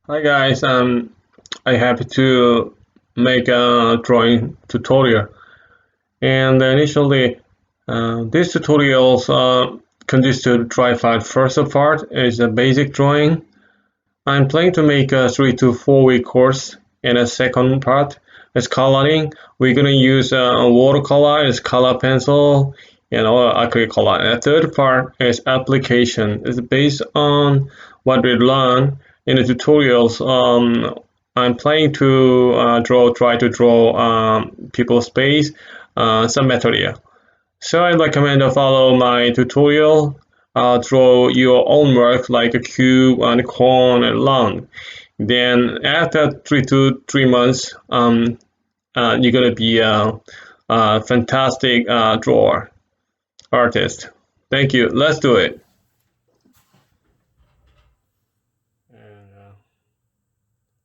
Hi guys, I happy to make a drawing tutorial. And initially, this tutorials consist of tripart. First part is a basic drawing. I'm planning to make a 3 to 4 week course. And the second part is coloring. We're gonna use a watercolor as color pencil and acrylic color. And the third part is application. It's based on what we learn in the tutorials. I'm planning to try to draw people's space, some material. So I recommend to follow my tutorial. Draw your own work like a cube and cone and long. Then after 3 to 3 months, you're gonna be a fantastic drawer artist. Thank you. Let's do it. And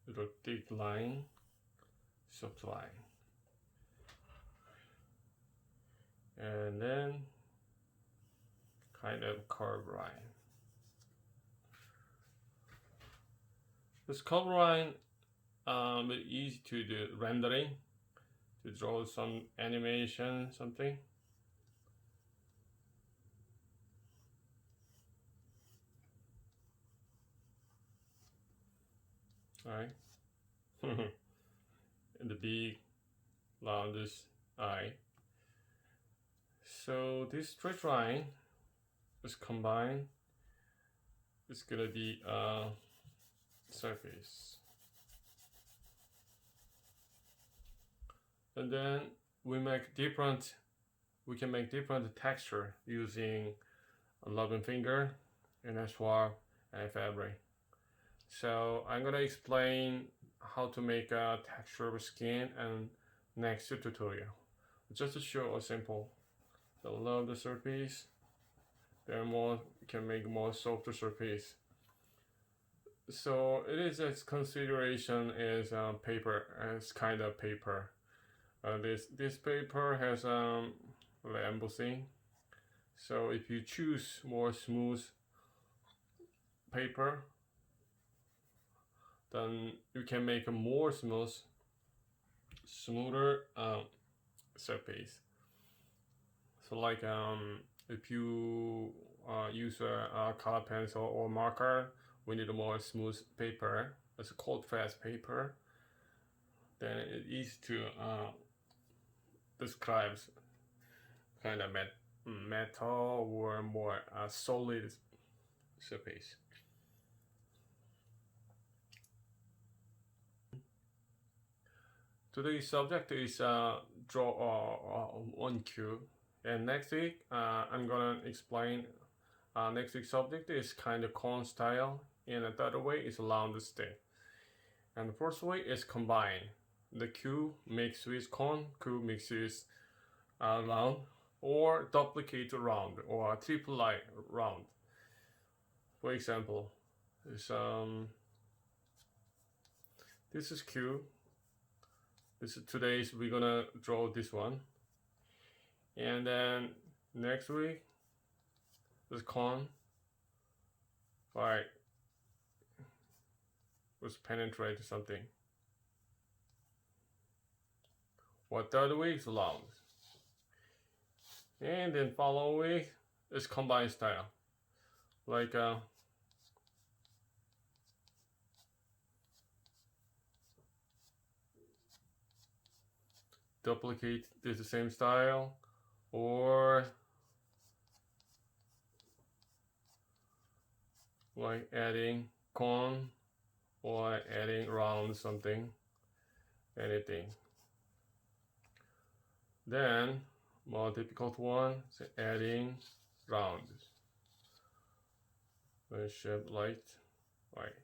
little thick line, soft line, and then kind of curved line. This curved line very easy to do rendering, to draw some animation, something. Alright. And the big roundest eye. So this straight line is combined. It's gonna be a surface. And then we can make different texture using a rubbing finger and a swab and fabric. So I'm gonna explain how to make a texture of skin and next tutorial. Just to show a simple below the surface, then can make more softer surface. So it is its consideration is paper, as kind of paper. This paper has embossing. So if you choose more smooth paper, then you can make a more smoother surface. So like if you use a color pencil or marker, we need a more smooth paper. It's a cold fast paper. Then it's easy to describe kind of metal or more solid surface. Today's subject is draw one cube, and next week I'm gonna explain. Next week's subject is kind of cone style, and the third way is round stick, and the first way is combine. The cube mixed with cone, cube mixed with round, or duplicate round or triple round. For example, this is cube. Today's we're gonna draw this one, and then next week this cone. Right, let's penetrate something. What third week is round, and then following week is combined style, like duplicate this the same style, or like adding cone or adding round something, anything. Then more difficult one is adding round. Shape light, right.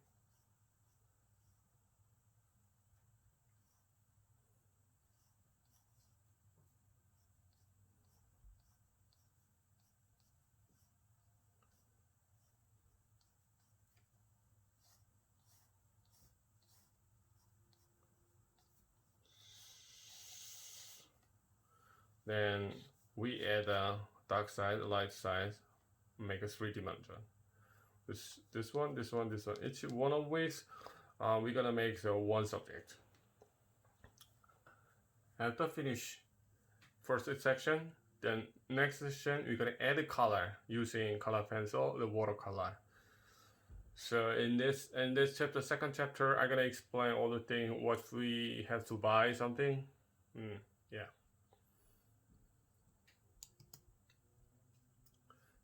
Then we add a dark side, light side, make a 3 dimension. This one. Each one of which we're gonna make one subject. After finish first section, then next section we're gonna add a color using color pencil, the watercolor. So in this chapter, second chapter, I'm gonna explain all the things what we have to buy something. Yeah.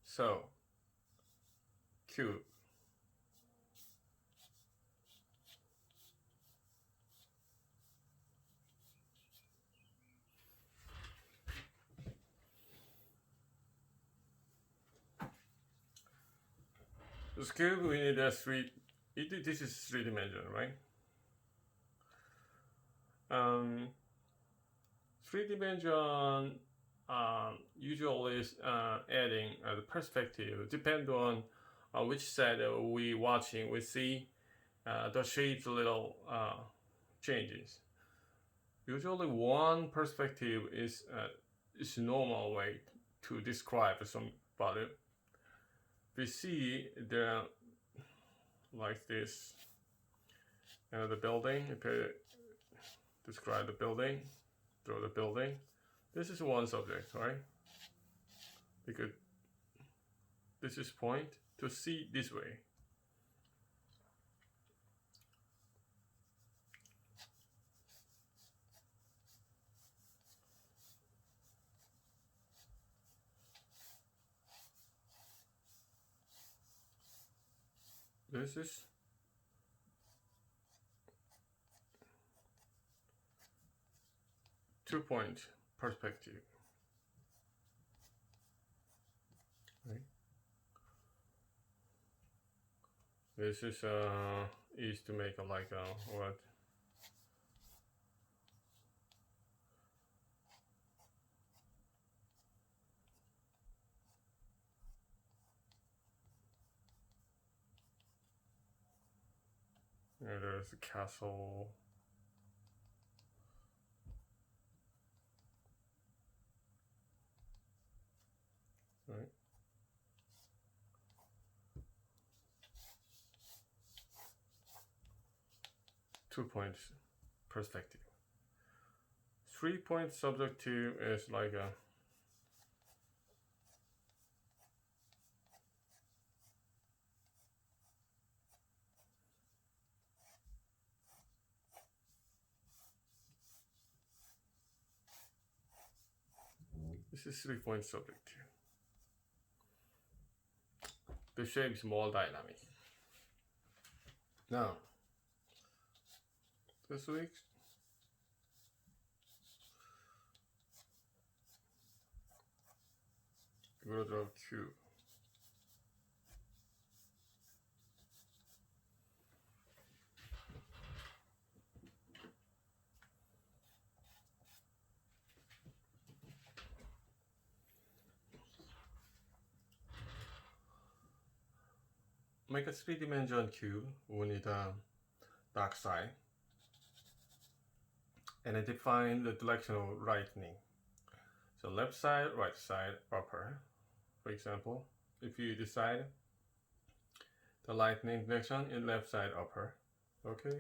So cube. This cube, we need a this is 3-dimensional, right? 3-dimension usually is adding the perspective. Depend on which side we watching, we see the shapes little changes. Usually one perspective is normal way to describe somebody. We see the like this, the building. If you describe the building, draw the building. This is one subject, right? Because this is point to see this way. This is two-point perspective. Right. This is to make a like a what? And there's a castle. Right. Two-point perspective. 3-point subjective is like a this is 3-point subjective. The shape is more dynamic. Now, this week, we're gonna draw a cube. Make a 3-dimensional cube. We need a dark side. And I define the direction of lightning. So left side, right side, upper. For example, if you decide the lightning direction in left side, upper. Okay.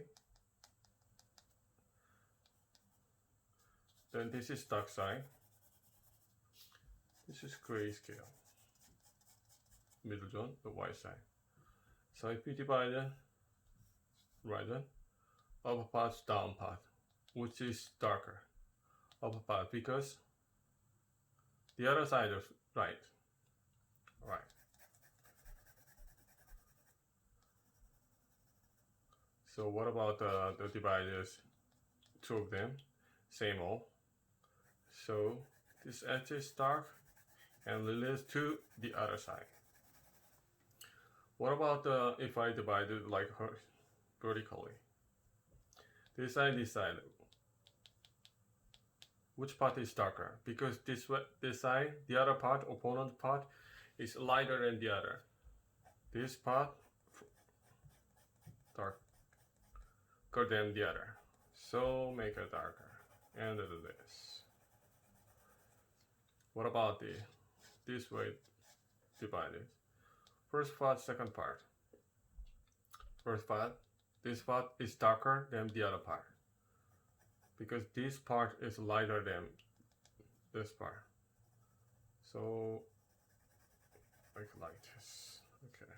Then this is dark side. This is grayscale. Middle zone, the white side. So if you divide it, right then, upper part, down part, which is darker, upper part, because the other side is right. Right. So what about the dividers? Two of them, same old. So this edge is dark and relates to the other side. What about if I divide it like vertically? This side. Which part is darker? Because this side, the other part, opponent part, is lighter than the other. This part darker than the other. So make it darker. And do this. What about this way divided? First part, second part. First part, this part is darker than the other part, because this part is lighter than this part. So make like this. Okay.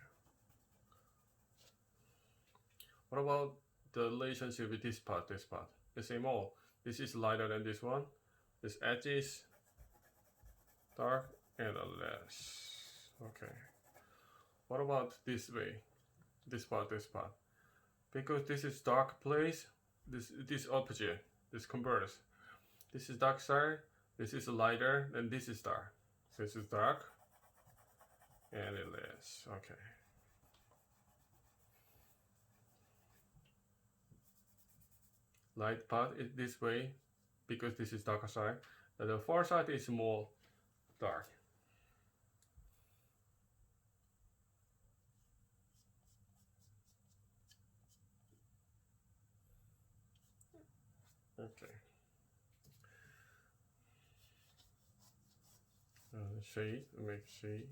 What about the relationship with this part, this part? The same. Oh, this is lighter than this one. This edge is dark and less. Okay. What about this way? This part, this part. Because this is dark place, this opposite, this converse. This is dark side, this is lighter, and this is dark. This is dark and less. Okay. Light part is this way because this is darker side. And the far side is more dark. Okay. Shade, make shade.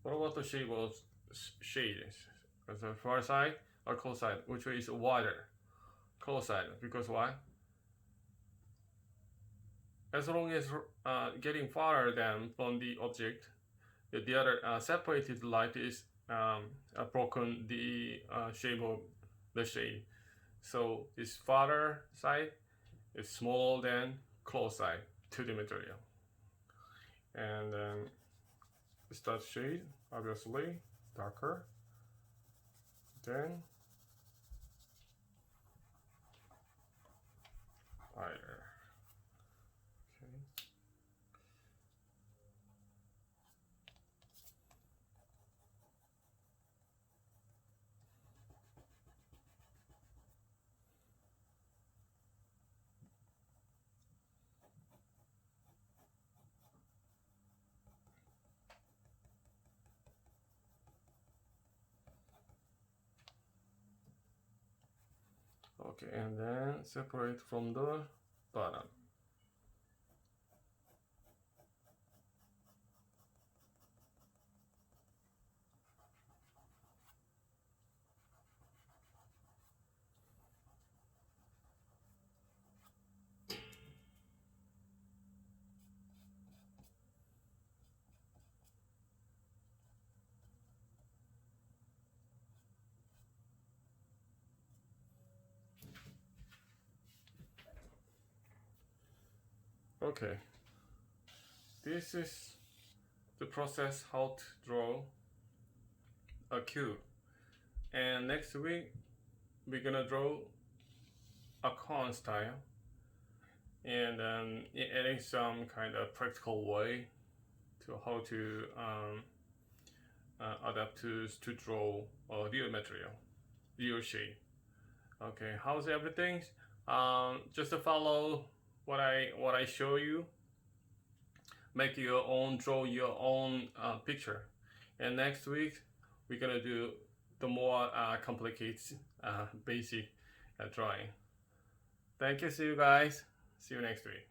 What about the shape of shades? The far side or close side, which is wider? Close side, because why? As long as getting farther than from the object, the other separated light is broken the shape of the shade. So this farther side is smaller than close side to the material. And then start shade, obviously darker, then lighter. Okay. Okay, and then separate from the bottom. Okay, this is the process how to draw a cube, and next week we're gonna draw a cone style, and adding some kind of practical way to how to adapt to draw a real material, real shape. Okay, how's everything? Just to follow what I show you. Make your own, draw your own picture. And next week we're gonna do the more complicated basic drawing. Thank you. See you guys. See you next week.